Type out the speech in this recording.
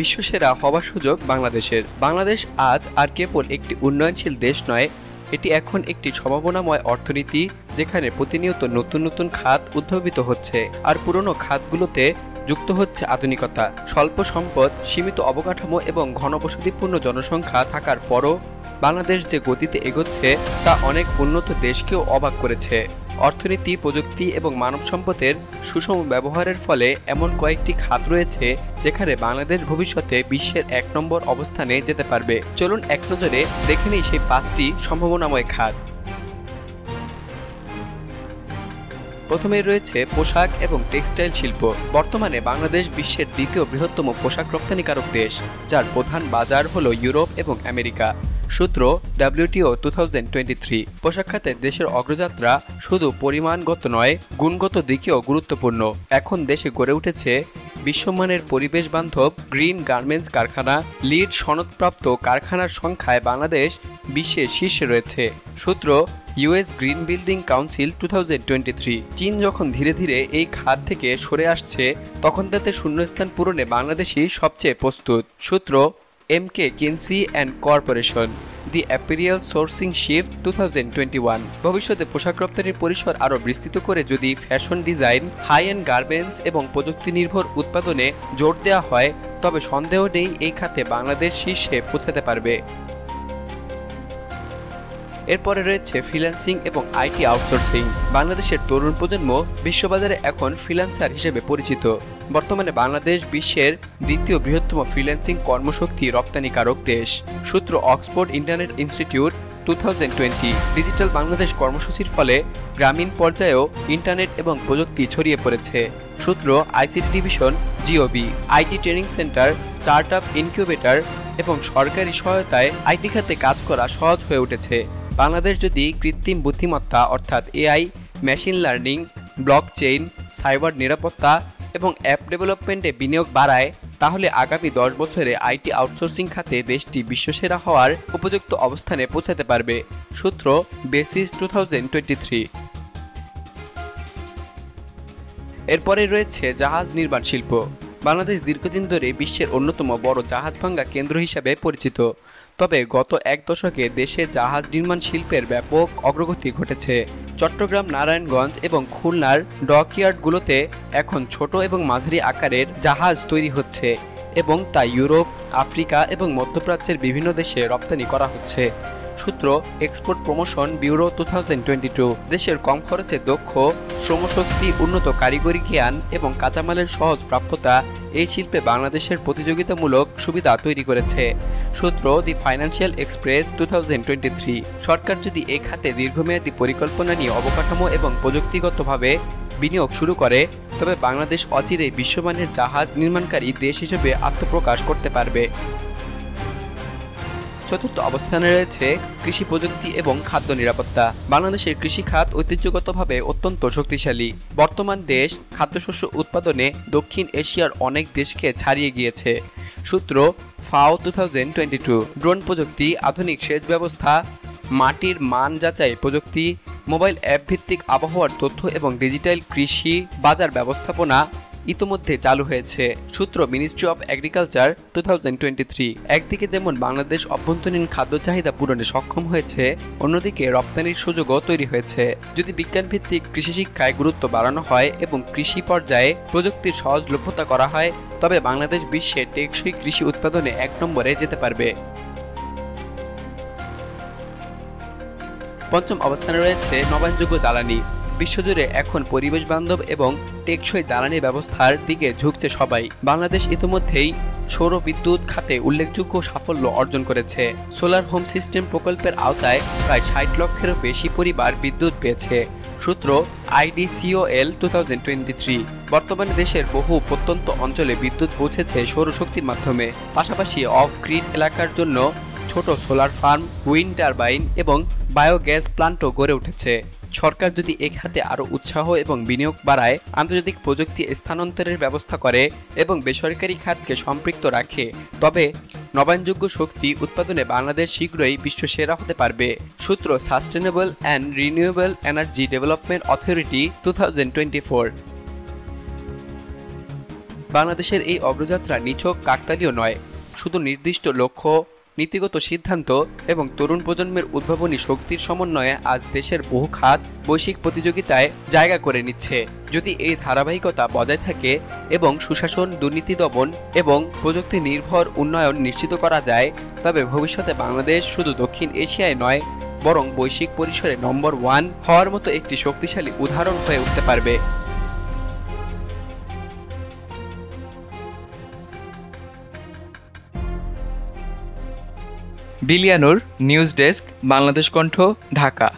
বিশ্বসেরা হবার সুযোগ বাংলাদেশের। বাংলাদেশ আজ আর কেবল একটি উন্নয়নশীল দেশ নয়, এটি এখন একটি সম্ভাবনাময় অর্থনীতি, যেখানে প্রতিনিয়ত নতুন নতুন খাত উদ্ভাবিত হচ্ছে আর পুরনো খাতগুলোতে যুক্ত হচ্ছে আধুনিকতা। স্বল্প সম্পদ, সীমিত অবকাঠামো এবং ঘনবসতিপূর্ণ জনসংখ্যা থাকার পরও বাংলাদেশ যে গতিতে এগোচ্ছে তা অনেক উন্নত দেশকেও অবাক করেছে। অর্থনীতি, প্রযুক্তি এবং মানব সম্পদের সুষম ব্যবহারের ফলে এমন কয়েকটি খাত রয়েছে যেখানে বাংলাদেশ ভবিষ্যতে বিশ্বের ১ নম্বর অবস্থানে যেতে পারবে। চলুন এক নজরে দেখে নিই সেই ৫টি সম্ভাবনাময় খাত। প্রথমে রয়েছে পোশাক এবং টেক্সটাইল শিল্প। বর্তমানে বাংলাদেশ বিশ্বের দ্বিতীয় বৃহত্তম পোশাক রপ্তানিকারক দেশ, যার প্রধান বাজার হল ইউরোপ এবং আমেরিকা। সূত্র WTO 2023। পোশাক খাতে দেশের অগ্রযাত্রা শুধু পরিমাণগত নয়, গুণগত দিকেও গুরুত্বপূর্ণ। এখন দেশে গড়ে উঠেছে বিশ্বমানের পরিবেশ বান্ধব গ্রিন গার্মেন্টস কারখানা। লিড সনদপ্রাপ্ত কারখানার সংখ্যায় বাংলাদেশ বিশ্বের শীর্ষে রয়েছে। সূত্র US গ্রিন বিল্ডিং কাউন্সিল 2023। চীন যখন ধীরে ধীরে এই খাত থেকে সরে আসছে, তখন তাতে শূন্যস্থান পূরণে বাংলাদেশই সবচেয়ে প্রস্তুত। সূত্র MK Kinsey and Corporation। The apparel sourcing shift 2021। ভবিষ্যতে পোশাক রপ্তানির পরিসর আরও বিস্তৃত করে যদি fashion design, high end garments এবং প্রযুক্তি নির্ভর উৎপাদনে জোর দেওয়া হয়, তবে সন্দেহ নেই এই খাতে বাংলাদেশ শীর্ষে পৌঁছাতে পারবে। এরপরে রয়েছে ফ্রিল্যান্সিং এবং IT আউটসোর্সিং। বাংলাদেশের তরুণ প্রজন্ম বিশ্ববাজারে এখন ফ্রিল্যান্সার হিসেবে পরিচিত। বর্তমানে বাংলাদেশ বিশ্বের দ্বিতীয় বৃহত্তম ফ্রিল্যান্সিং কর্মশক্তি রপ্তানিকারক দেশ। সূত্র Oxford internet institute 2020। Digital Bangladesh কর্মসূচির ফলে গ্রামীণ পর্যায়েও ইন্টারনেট এবং প্রযুক্তি ছড়িয়ে পড়েছে। সূত্র ICT division GOB। IT training centre, startup incubator এবং সরকারি সহায়তায় IT খাতে কাজ করা সহজ হয়ে উঠেছে। বাংলাদেশ যদি কৃত্রিম বুদ্ধিমত্তা অর্থাৎ AI, machine learning, blockchain, cyber নিরাপত্তা এবং অ্যাপ ডেভেলপমেন্টে বিনিয়োগ বাড়ায়, তাহলে আগামী 10 বছরে IT আউটসোর্সিং খাতে দেশটি বিশ্বসেরা হওয়ার উপযুক্ত অবস্থানে পৌঁছাতে পারবে। সূত্র বেসিস 2023। এরপরে রয়েছে জাহাজ নির্মাণ শিল্প। বাংলাদেশ দীর্ঘদিন ধরে বিশ্বের অন্যতম বড় জাহাজ ভাঙা কেন্দ্র হিসাবে পরিচিত। তবে গত 1 দশকে দেশে জাহাজ নির্মাণ শিল্পের ব্যাপক অগ্রগতি ঘটেছে। চট্টগ্রাম, নারায়ণগঞ্জ এবং খুলনার ডকইয়ার্ডগুলোতে এখন ছোট এবং মাঝারি আকারের জাহাজ তৈরি হচ্ছে এবং তা ইউরোপ, আফ্রিকা এবং মধ্যপ্রাচ্যের বিভিন্ন দেশে রপ্তানি করা হচ্ছে। সূত্র এক্সপোর্ট প্রমোশন ব্যুরো 2022। দেশের কম খরচে দক্ষ শ্রমশক্তি, উন্নত কারিগরি জ্ঞান এবং কাঁচামালের সহজ প্রাপ্যতা এই শিল্পে বাংলাদেশের প্রতিযোগিতামূলক সুবিধা তৈরি করেছে। সূত্র দি ফাইন্যান্সিয়াল এক্সপ্রেস 2023। সরকার যদি এই খাতে দীর্ঘমেয়াদী পরিকল্পনা নিয়ে অবকাঠামো এবং প্রযুক্তিগতভাবে বিনিয়োগ শুরু করে, তবে বাংলাদেশ অচিরেই বিশ্বমানের জাহাজ নির্মাণকারী দেশ হিসেবে আত্মপ্রকাশ করতে পারবে। চতুর্থ অবস্থানে রয়েছে কৃষি প্রযুক্তি এবং খাদ্য নিরাপত্তা। বাংলাদেশের কৃষি খাত ঐতিহ্যগতভাবে অত্যন্ত শক্তিশালী। বর্তমান দেশ খাদ্যশস্য উৎপাদনে দক্ষিণ এশিয়ার অনেক দেশকে ছাড়িয়ে গিয়েছে। সূত্র FAO 2022। ড্রোন প্রযুক্তি, আধুনিক সেচ ব্যবস্থা, মাটির মান যাচাই প্রযুক্তি, মোবাইল অ্যাপ ভিত্তিক আবহাওয়ার তথ্য এবং ডিজিটাল কৃষি বাজার ব্যবস্থাপনা ইতোমধ্যে চালু হয়েছে। সূত্র মিনিস্ট্রি অফ এগ্রিকালচার 2023। একদিকে যেমন বাংলাদেশ অভ্যন্তরীণ খাদ্য চাহিদা পূরণে সক্ষম হয়েছে, অন্যদিকে রপ্তানির সুযোগও তৈরি হয়েছে। যদি বিজ্ঞানভিত্তিক কৃষি শিক্ষায় গুরুত্ব বাড়ানো হয় এবং কৃষি পর্যায়ে প্রযুক্তির সহজলভ্যতা করা হয়, তবে বাংলাদেশ বিশ্বে টেকসই কৃষি উৎপাদনে 1 নম্বরে যেতে পারবে। পঞ্চম অবস্থানে রয়েছে নবায়নযোগ্য জ্বালানি। বিশ্বজুড়ে এখন পরিবেশ বান্ধব এবং টেকসই জ্বালানি ব্যবস্থার দিকে ঝুঁকছে সবাই। বাংলাদেশ ইতিমধ্যেই সৌর বিদ্যুৎ খাতে উল্লেখযোগ্য সাফল্য অর্জন করেছে। সোলার হোম সিস্টেম প্রকল্পের আওতায় প্রায় 60 লক্ষেরও বেশি পরিবার বিদ্যুৎ পেয়েছে। সূত্র IDCOL 2023। বর্তমানে দেশের বহু প্রত্যন্ত অঞ্চলে বিদ্যুৎ পৌঁছেছে সৌরশক্তির মাধ্যমে। পাশাপাশি অফ গ্রিড এলাকার জন্য ছোট সোলার ফার্ম, উইন্ড টারবাইন এবং বায়োগ্যাস প্লান্টও গড়ে উঠেছে। সরকার যদি এই খাতে আরও উৎসাহ এবং বিনিয়োগ বাড়ায়, আন্তর্জাতিক প্রযুক্তি স্থানান্তরের ব্যবস্থা করে এবং বেসরকারি খাতকে সম্পৃক্ত রাখে, তবে নবায়নযোগ্য শক্তি উৎপাদনে বাংলাদেশ শীঘ্রই বিশ্বসেরা হতে পারবে। সূত্র sustainable and renewable energy development authority 2024। বাংলাদেশের এই অগ্রযাত্রা নিছক কাকতালীয় নয়, শুধু নির্দিষ্ট লক্ষ্য, নীতিগত সিদ্ধান্ত এবং তরুণ প্রজন্মের উদ্ভাবনী শক্তির সমন্বয়ে আজ দেশের বহু খাত বৈশ্বিক প্রতিযোগিতায় জায়গা করে নিচ্ছে। যদি এই ধারাবাহিকতা বজায় থাকে এবং সুশাসন, দুর্নীতি দমন এবং প্রযুক্তি নির্ভর উন্নয়ন নিশ্চিত করা যায়, তবে ভবিষ্যতে বাংলাদেশ শুধু দক্ষিণ এশিয়ায় নয়, বরং বৈশ্বিক পরিসরে নম্বর 1 হওয়ার মতো একটি শক্তিশালী উদাহরণ হয়ে উঠতে পারবে। বিলিয়ানুর, নিউজ ডেস্ক, বাংলাদেশ কণ্ঠ, ঢাকা।